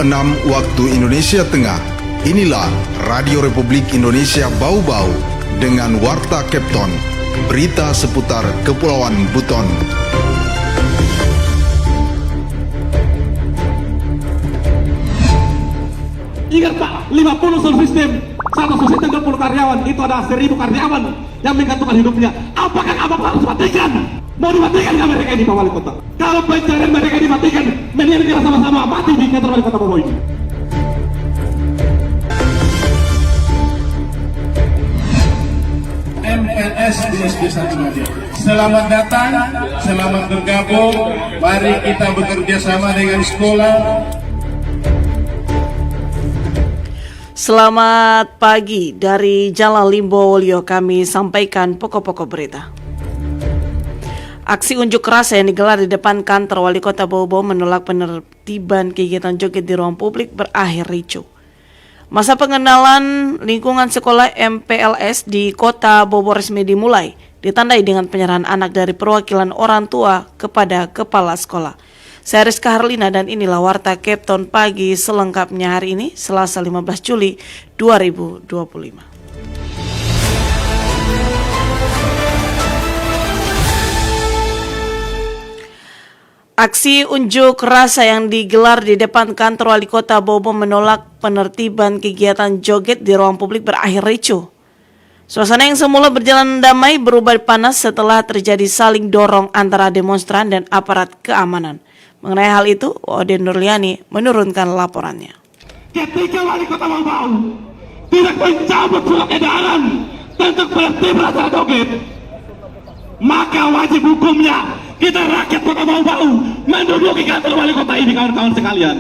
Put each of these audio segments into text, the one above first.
6 waktu Indonesia Tengah. Inilah Radio Republik Indonesia Bau-Bau dengan Warta Kepton, berita seputar Kepulauan Buton. Ingat Pak, 50 sound system, satu sound system 20 karyawan, itu ada 1000 karyawan yang menggantungkan hidupnya. Apakah Abang harus matikan? Mau dimatikan nggak mereka ini Pak Wali Kota? Kalau pencarian mereka dimatikan, mendingan kita sama-sama mati di kantor Wali Kota Bau-Bau ini. MPLS di SD 1 Madiun. Selamat datang, selamat bergabung. Mari kita bekerja sama dengan sekolah. Selamat pagi dari Jalan Limbo Wolio, kami sampaikan pokok-pokok berita. Aksi unjuk rasa yang digelar di depan kantor Wali Kota Bau-Bau menolak penertiban kegiatan joget di ruang publik berakhir ricuh. Masa pengenalan lingkungan sekolah MPLS di Kota Bau-Bau resmi dimulai, ditandai dengan penyerahan anak dari perwakilan orang tua kepada kepala sekolah. Saya Rizka Harlina dan inilah Warta Kepton pagi selengkapnya hari ini, Selasa 15 Juli 2025. Aksi unjuk rasa yang digelar di depan kantor Wali Kota Bau-Bau menolak penertiban kegiatan joget di ruang publik berakhir ricuh. Suasana yang semula berjalan damai berubah panas setelah terjadi saling dorong antara demonstran dan aparat keamanan. Mengenai hal itu, Oden Nurliani menurunkan laporannya. Ketika Wali Kota Bau-Bau tidak mencabut surat edaran tentang penertiban acara joget, maka wajib hukumnya kita rakyat Kota Bau-Bau menduduki kantor Wali Kota ini, kawan-kawan sekalian.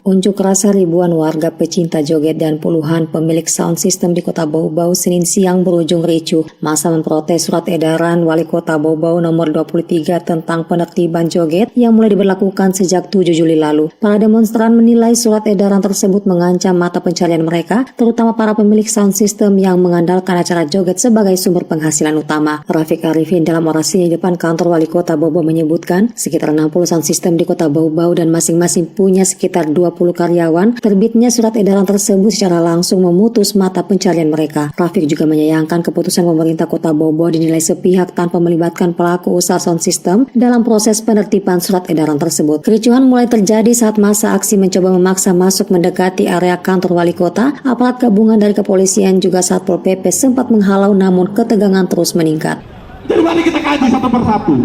Unjuk rasa ribuan warga pecinta joget dan puluhan pemilik sound system di Kota Bau-Bau Senin siang berujung ricuh. Masa memprotes surat edaran Wali Kota Bau-Bau nomor 23 tentang penertiban joget yang mulai diberlakukan sejak 7 Juli lalu. Para demonstran menilai surat edaran tersebut mengancam mata pencarian mereka, terutama para pemilik sound system yang mengandalkan acara joget sebagai sumber penghasilan utama. Rafiq Arifin dalam orasinya di depan kantor Wali Kota Bau-Bau menyebutkan sekitar 60 sound system di Kota Bau-Bau dan masing-masing punya sekitar 20 karyawan. Terbitnya surat edaran tersebut secara langsung memutus mata pencarian mereka. Rafiq juga menyayangkan keputusan pemerintah Kota Bau-Bau dinilai sepihak tanpa melibatkan pelaku usaha sound system dalam proses penertiban surat edaran tersebut. Kericuhan mulai terjadi saat masa aksi mencoba memaksa masuk mendekati area kantor Wali Kota. Aparat gabungan dari kepolisian juga Satpol PP sempat menghalau, namun ketegangan terus meningkat. Jadi mari kita kaji satu persatu.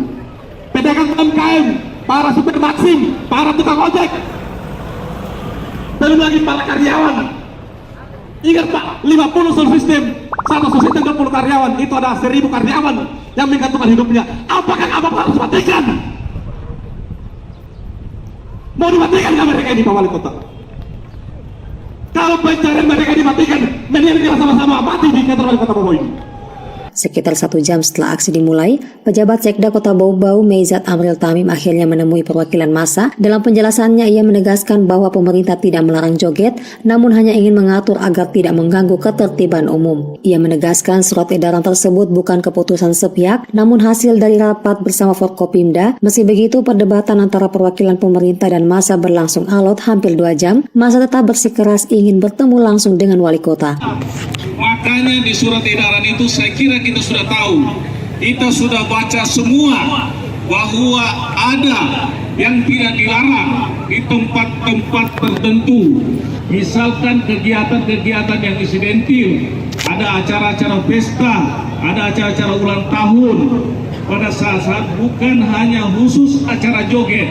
Pedagang UMKM, para supir Maxim, para tukang ojek, belum lagi para karyawan. Ingat Pak, 50 sound system, satu sound system 20 karyawan, itu ada 1000 karyawan yang menggantungkan hidupnya. Apakah Abang harus matikan? Mau dimatikan nggak mereka ini Pak Wali Kota? Kalau pencarian mereka dimatikan, mendingan kita sama-sama mati di kantor Wali Kota Bau-Bau ini. Sekitar 1 jam setelah aksi dimulai, pejabat Sekda Kota Bau-Bau Meizat Amril Tamim akhirnya menemui perwakilan massa. Dalam penjelasannya, ia menegaskan bahwa pemerintah tidak melarang joget, namun hanya ingin mengatur agar tidak mengganggu ketertiban umum. Ia menegaskan surat edaran tersebut bukan keputusan sepihak, namun hasil dari rapat bersama Forkopimda. Meski begitu, perdebatan antara perwakilan pemerintah dan massa berlangsung alot hampir 2 jam. Massa tetap bersikeras ingin bertemu langsung dengan Wali Kota. Makanya di surat edaran itu saya kira kita sudah tahu, kita sudah baca semua bahwa ada yang tidak dilarang di tempat-tempat tertentu. Misalkan kegiatan-kegiatan yang insidentil, ada acara-acara pesta, ada acara-acara ulang tahun, pada saat bukan hanya khusus acara joget,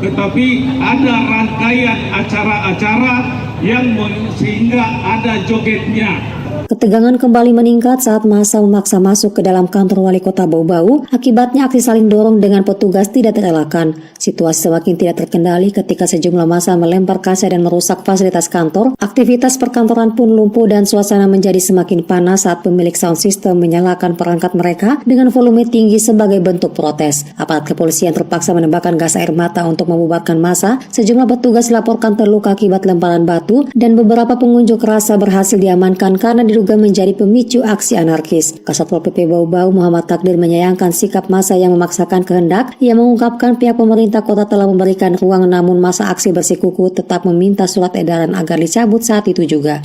tetapi ada rangkaian acara-acara yang sehingga ada jogetnya. Ketegangan kembali meningkat saat massa memaksa masuk ke dalam kantor Wali Kota Bau-Bau. Akibatnya aksi saling dorong dengan petugas tidak terelakkan. Situasi semakin tidak terkendali ketika sejumlah massa melempar kaca dan merusak fasilitas kantor. Aktivitas perkantoran pun lumpuh dan suasana menjadi semakin panas saat pemilik sound system menyalakan perangkat mereka dengan volume tinggi sebagai bentuk protes. Aparat kepolisian terpaksa menembakkan gas air mata untuk membubarkan massa. Sejumlah petugas dilaporkan terluka akibat lemparan batu dan beberapa pengunjuk rasa berhasil diamankan karena diduga diduga menjadi pemicu aksi anarkis. Kasatpol PP Bau-Bau Muhammad Takdir menyayangkan sikap massa yang memaksakan kehendak. Ia mengungkapkan pihak pemerintah kota telah memberikan ruang, namun massa aksi bersikukuh tetap meminta surat edaran agar dicabut saat itu juga.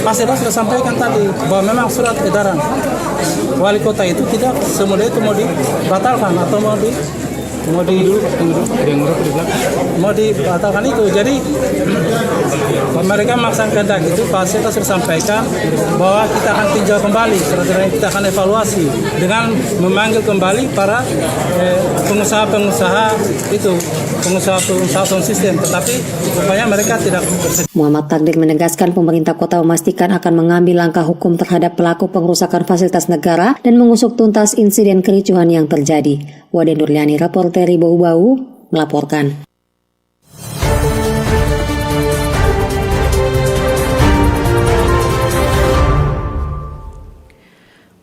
Mas Eda sudah sampaikan tadi bahwa memang surat edaran wali kota itu tidak semudah itu mau dibatalkan atau mau dibatalkan itu. Jadi mereka memaksakan kehendak itu. Pak Seta sudah sampaikan bahwa kita akan tinjau kembali surat edaran, kita akan evaluasi dengan memanggil kembali para pengusaha-pengusaha itu, pengusaha sound system, tetapi rupanya mereka tidak bersedia. Muhammad Takdir menegaskan pemerintah kota memastikan akan mengambil langkah hukum terhadap pelaku pengerusakan fasilitas negara dan mengusut tuntas insiden kericuhan yang terjadi. Wade Nurliani, reporter Bau-Bau, melaporkan.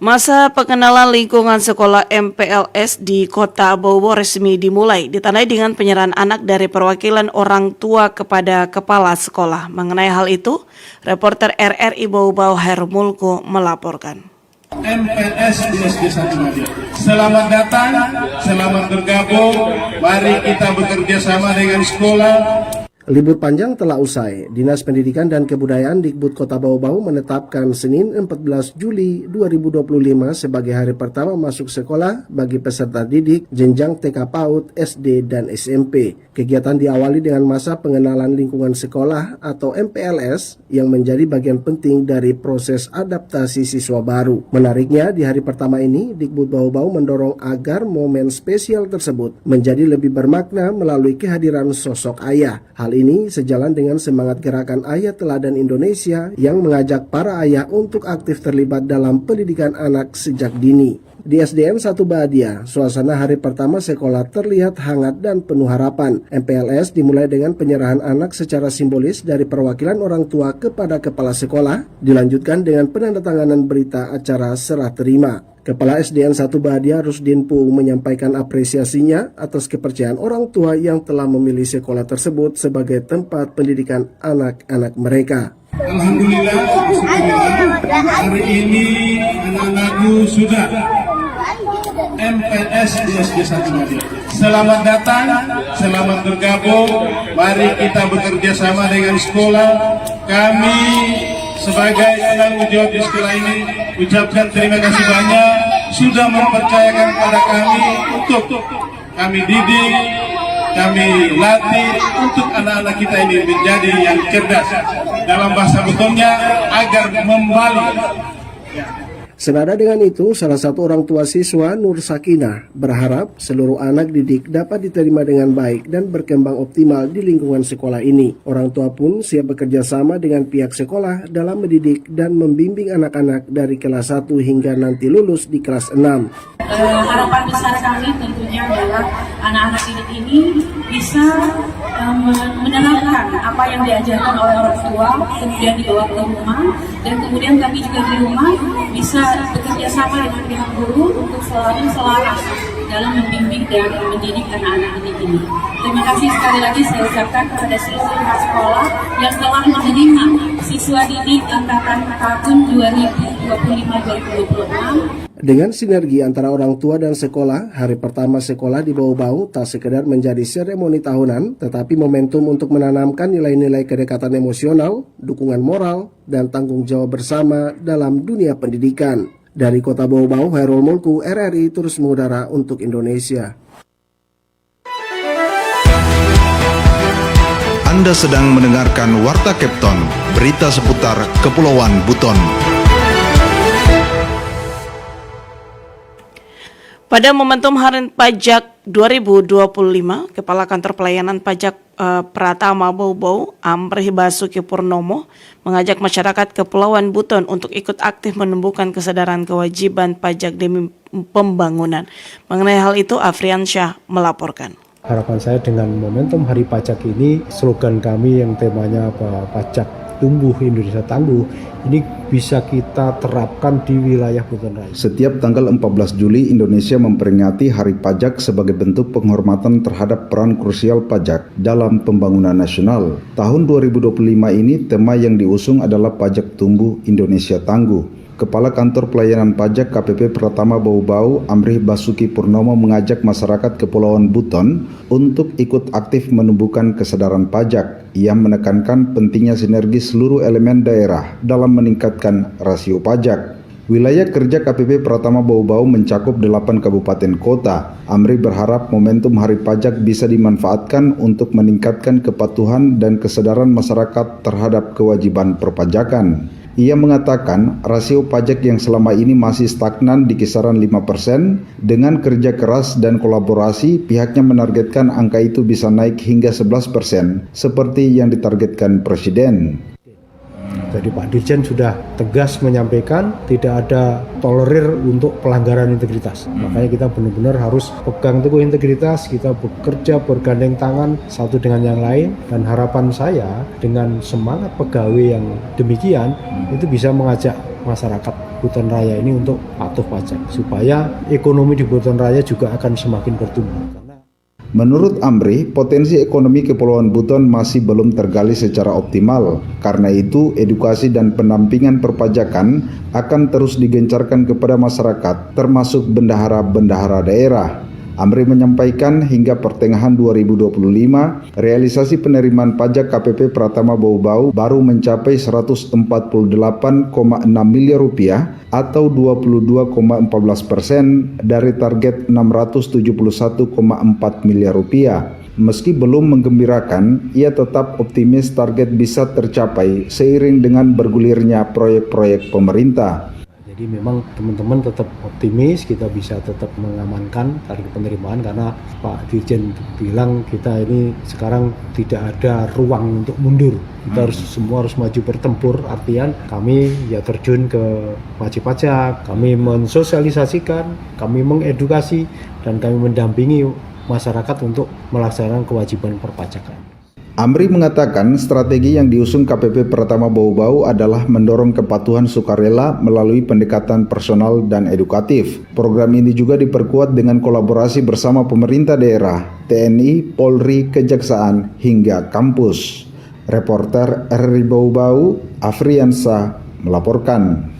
Masa pengenalan lingkungan sekolah MPLS di Kota Bau-Bau resmi dimulai, ditandai dengan penyerahan anak dari perwakilan orang tua kepada kepala sekolah. Mengenai hal itu, reporter RRI Bau-Bau Hermulko melaporkan. MPLS di SD 1 Madiun. Selamat datang, selamat bergabung. Mari kita bekerja sama dengan sekolah. Libur panjang telah usai. Dinas Pendidikan dan Kebudayaan Dikbud Kota Bau-Bau menetapkan Senin 14 Juli 2025 sebagai hari pertama masuk sekolah bagi peserta didik jenjang TK PAUD, SD, dan SMP. Kegiatan diawali dengan masa pengenalan lingkungan sekolah atau MPLS yang menjadi bagian penting dari proses adaptasi siswa baru. Menariknya, di hari pertama ini, Dikbud Bau-Bau mendorong agar momen spesial tersebut menjadi lebih bermakna melalui kehadiran sosok ayah. Hal ini sejalan dengan semangat gerakan Ayah Teladan Indonesia yang mengajak para ayah untuk aktif terlibat dalam pendidikan anak sejak dini. Di SDN 1 Baadia, suasana hari pertama sekolah terlihat hangat dan penuh harapan. MPLS dimulai dengan penyerahan anak secara simbolis dari perwakilan orang tua kepada kepala sekolah, dilanjutkan dengan penandatanganan berita acara serah terima. Kepala SDN 1 Baadia Rusdin Pu menyampaikan apresiasinya atas kepercayaan orang tua yang telah memilih sekolah tersebut sebagai tempat pendidikan anak-anak mereka. Alhamdulillah, hari ini anak-anakku sudah MPLS di SD 1 Madiun. Selamat datang, selamat bergabung. Mari kita bekerja sama dengan sekolah. Kami sebagai penanggung jawab di sekolah ini ucapkan terima kasih banyak sudah mempercayakan kepada kami untuk kami didik, kami latih untuk anak-anak kita ini menjadi yang cerdas. Dalam bahasa betulnya agar membalik. Senada dengan itu, salah satu orang tua siswa, Nur Sakinah, berharap seluruh anak didik dapat diterima dengan baik dan berkembang optimal di lingkungan sekolah ini. Orang tua pun siap bekerja sama dengan pihak sekolah dalam mendidik dan membimbing anak-anak dari kelas 1 hingga nanti lulus di kelas 6. Harapan besar kami tentunya adalah anak-anak didik ini bisa menerapkan apa yang diajarkan oleh orang tua, kemudian dibawa ke rumah, dan kemudian kami juga di rumah bisa bekerja sama dengan pihak guru untuk selalu selaras dalam membimbing dan mendidik anak-anak didik ini. Terima kasih sekali lagi saya ucapkan kepada seluruh pihak sekolah yang telah menerima siswa didik angkatan tahun 2025-2026. Dengan sinergi antara orang tua dan sekolah, hari pertama sekolah di Bau-Bau tak sekedar menjadi seremoni tahunan, tetapi momentum untuk menanamkan nilai-nilai kedekatan emosional, dukungan moral, dan tanggung jawab bersama dalam dunia pendidikan. Dari Kota Bau-Bau, Hairul Mulku, RRI terus mengudara untuk Indonesia. Anda sedang mendengarkan Warta Kepton, berita seputar Kepulauan Buton. Pada momentum Hari Pajak 2025, Kepala Kantor Pelayanan Pajak Pratama Bau-Bau, Amri Basuki Purnomo, mengajak masyarakat Kepulauan Buton untuk ikut aktif menumbuhkan kesadaran kewajiban pajak demi pembangunan. Mengenai hal itu, Afrian Syah melaporkan. Harapan saya dengan momentum Hari Pajak ini, slogan kami yang temanya apa? Pajak pajak tumbuh Indonesia Tangguh ini bisa kita terapkan di wilayah Buton Raya. Setiap tanggal 14 Juli, Indonesia memperingati Hari Pajak sebagai bentuk penghormatan terhadap peran krusial pajak dalam pembangunan nasional. Tahun 2025 ini tema yang diusung adalah Pajak Tumbuh Indonesia Tangguh. Kepala Kantor Pelayanan Pajak KPP Pratama Bau-Bau, Amrih Basuki Purnomo mengajak masyarakat Kepulauan Buton untuk ikut aktif menumbuhkan kesadaran pajak. Ia menekankan pentingnya sinergi seluruh elemen daerah dalam meningkatkan rasio pajak. Wilayah kerja KPP Pratama Bau-Bau mencakup 8 kabupaten kota. Amri berharap momentum Hari Pajak bisa dimanfaatkan untuk meningkatkan kepatuhan dan kesadaran masyarakat terhadap kewajiban perpajakan. Ia mengatakan rasio pajak yang selama ini masih stagnan di kisaran 5%, dengan kerja keras dan kolaborasi pihaknya menargetkan angka itu bisa naik hingga 11% seperti yang ditargetkan Presiden. Jadi Pak Dirjen sudah tegas menyampaikan tidak ada tolerir untuk pelanggaran integritas. Makanya kita benar-benar harus pegang teguh integritas, kita bekerja bergandeng tangan satu dengan yang lain, dan harapan saya dengan semangat pegawai yang demikian itu bisa mengajak masyarakat Buton Raya ini untuk patuh pajak supaya ekonomi di Buton Raya juga akan semakin bertumbuh. Menurut Amri, potensi ekonomi Kepulauan Buton masih belum tergali secara optimal. Karena itu, edukasi dan pendampingan perpajakan akan terus digencarkan kepada masyarakat, termasuk bendahara-bendahara daerah. Amri menyampaikan hingga pertengahan 2025, realisasi penerimaan pajak KPP Pratama Bau-Bau baru mencapai 148,6 miliar rupiah atau 22,14% dari target 671,4 miliar rupiah. Meski belum menggembirakan, ia tetap optimis target bisa tercapai seiring dengan bergulirnya proyek-proyek pemerintah. Jadi memang teman-teman tetap optimis kita bisa tetap mengamankan target penerimaan karena Pak Dirjen bilang kita ini sekarang tidak ada ruang untuk mundur. Kita semua harus maju bertempur, artian kami ya terjun ke wajib pajak, kami mensosialisasikan, kami mengedukasi, dan kami mendampingi masyarakat untuk melaksanakan kewajiban perpajakan. Amri mengatakan strategi yang diusung KPP Pratama Bau-Bau adalah mendorong kepatuhan sukarela melalui pendekatan personal dan edukatif. Program ini juga diperkuat dengan kolaborasi bersama pemerintah daerah, TNI, Polri, Kejaksaan, hingga kampus. Reporter RRI Bau-Bau, Afriansa, melaporkan.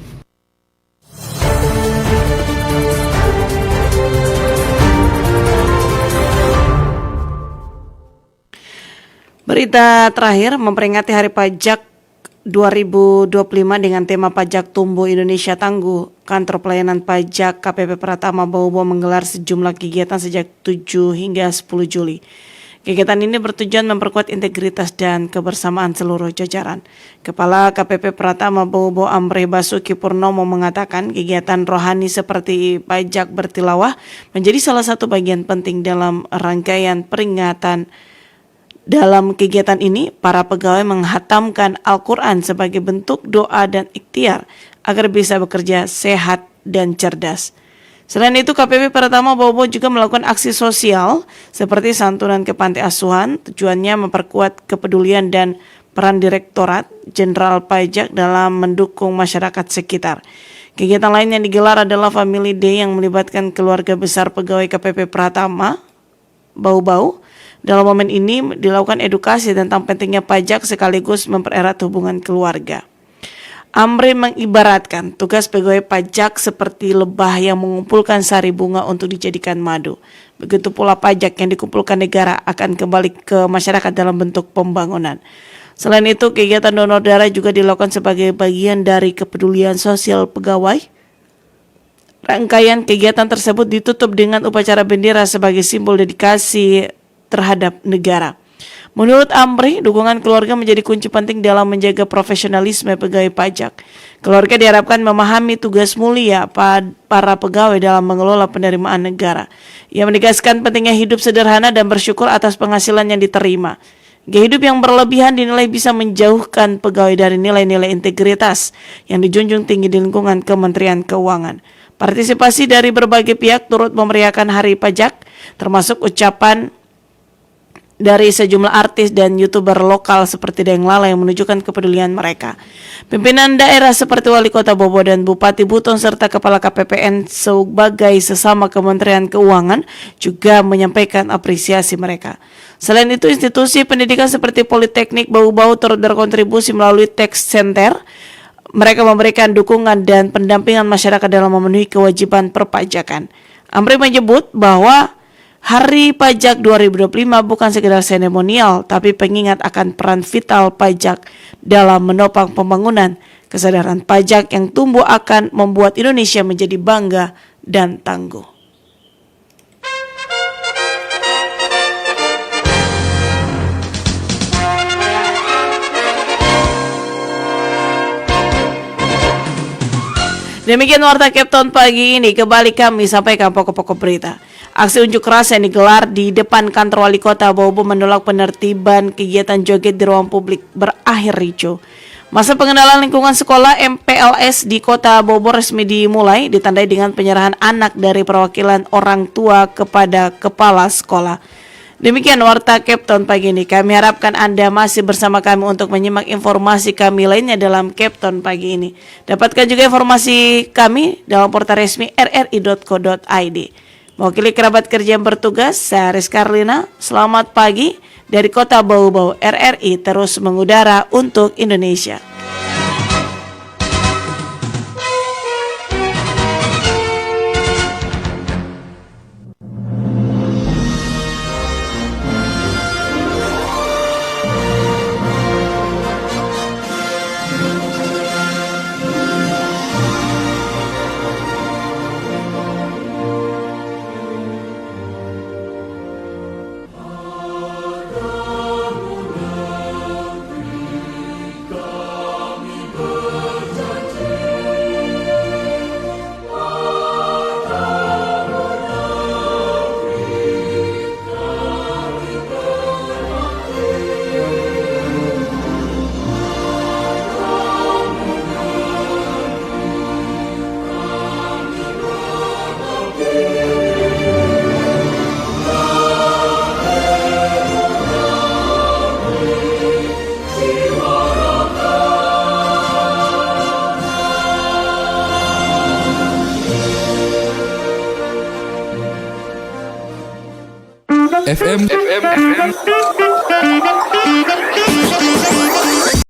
Berita terakhir, memperingati Hari Pajak 2025 dengan tema Pajak Tumbuh Indonesia Tangguh, Kantor Pelayanan Pajak KPP Pratama Bau-Bau menggelar sejumlah kegiatan sejak 7 hingga 10 Juli. Kegiatan ini bertujuan memperkuat integritas dan kebersamaan seluruh jajaran. Kepala KPP Pratama Bau-Bau Amrih Basuki Purnomo mengatakan kegiatan rohani seperti pajak bertilawah menjadi salah satu bagian penting dalam rangkaian peringatan. Dalam kegiatan ini, para pegawai menghatamkan Al-Quran sebagai bentuk doa dan ikhtiar agar bisa bekerja sehat dan cerdas. Selain itu, KPP Pratama Bau-Bau juga melakukan aksi sosial seperti santunan ke panti asuhan, tujuannya memperkuat kepedulian dan peran Direktorat Jenderal Pajak dalam mendukung masyarakat sekitar. Kegiatan lain yang digelar adalah Family Day yang melibatkan keluarga besar pegawai KPP Pratama Bau-Bau. Dalam momen ini dilakukan edukasi tentang pentingnya pajak sekaligus mempererat hubungan keluarga. Amri mengibaratkan tugas pegawai pajak seperti lebah yang mengumpulkan sari bunga untuk dijadikan madu. Begitu pula pajak yang dikumpulkan negara akan kembali ke masyarakat dalam bentuk pembangunan. Selain itu, kegiatan donor darah juga dilakukan sebagai bagian dari kepedulian sosial pegawai. Rangkaian kegiatan tersebut ditutup dengan upacara bendera sebagai simbol dedikasi terhadap negara. Menurut Amri, dukungan keluarga menjadi kunci penting dalam menjaga profesionalisme pegawai pajak. Keluarga diharapkan memahami tugas mulia para pegawai dalam mengelola penerimaan negara. Ia menegaskan pentingnya hidup sederhana dan bersyukur atas penghasilan yang diterima. Gaya hidup yang berlebihan dinilai bisa menjauhkan pegawai dari nilai-nilai integritas yang dijunjung tinggi di lingkungan Kementerian Keuangan. Partisipasi dari berbagai pihak turut memeriahkan Hari Pajak, termasuk ucapan dari sejumlah artis dan YouTuber lokal seperti Deng Lala yang menunjukkan kepedulian mereka. Pimpinan daerah seperti Wali Kota Bobo dan Bupati Buton serta Kepala KPPN sebagai sesama Kementerian Keuangan juga menyampaikan apresiasi mereka. Selain itu, institusi pendidikan seperti Politeknik Bau-Bau turut berkontribusi melalui Tax Center. Mereka memberikan dukungan dan pendampingan masyarakat dalam memenuhi kewajiban perpajakan. Amri menyebut bahwa Hari Pajak 2025 bukan sekedar seremonial, tapi pengingat akan peran vital pajak dalam menopang pembangunan. Kesadaran pajak yang tumbuh akan membuat Indonesia menjadi bangga dan tangguh. Demikian Warta Captain pagi ini. Kembali kami sampaikan pokok-pokok berita. Aksi unjuk rasa yang digelar di depan kantor Wali Kota Bobo menolak penertiban kegiatan joget di ruang publik berakhir ricuh. Masa pengenalan lingkungan sekolah MPLS di Kota Bobo resmi dimulai, ditandai dengan penyerahan anak dari perwakilan orang tua kepada kepala sekolah. Demikian Warta Captain pagi ini. Kami harapkan Anda masih bersama kami untuk menyimak informasi kami lainnya dalam Captain pagi ini. Dapatkan juga informasi kami dalam portal resmi rri.co.id. Mewakili kerabat kerja yang bertugas, saya Rizka Arlina. Selamat pagi dari Kota Bau-Bau. RRI terus mengudara untuk Indonesia. FM